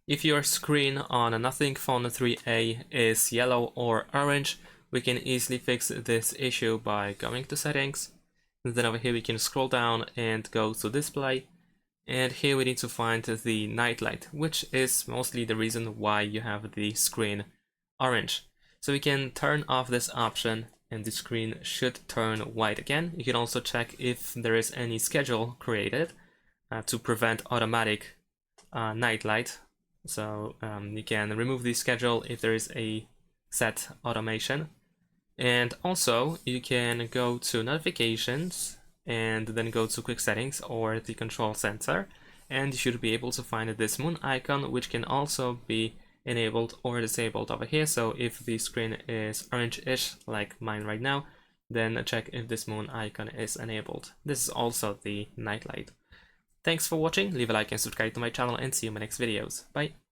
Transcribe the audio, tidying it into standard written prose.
If your screen on a Nothing Phone 3a is yellow or orange, we can easily fix this issue by going to settings. And then over here we can scroll down and go to display. And here we need to find the night light, which is mostly the reason why you have the screen orange. So we can turn off this option and the screen should turn white again. You can also check if there is any schedule created to prevent automatic night light. So you can remove the schedule if there is a set automation. And also you can go to notifications and then go to quick settings or the control center, and you should be able to find this moon icon, which can also be enabled or disabled over here. So if the screen is orange-ish like mine right now, then check if this moon icon is enabled. This is also the night light. Thanks for watching, leave a like and subscribe to my channel, and see you in my next videos. Bye!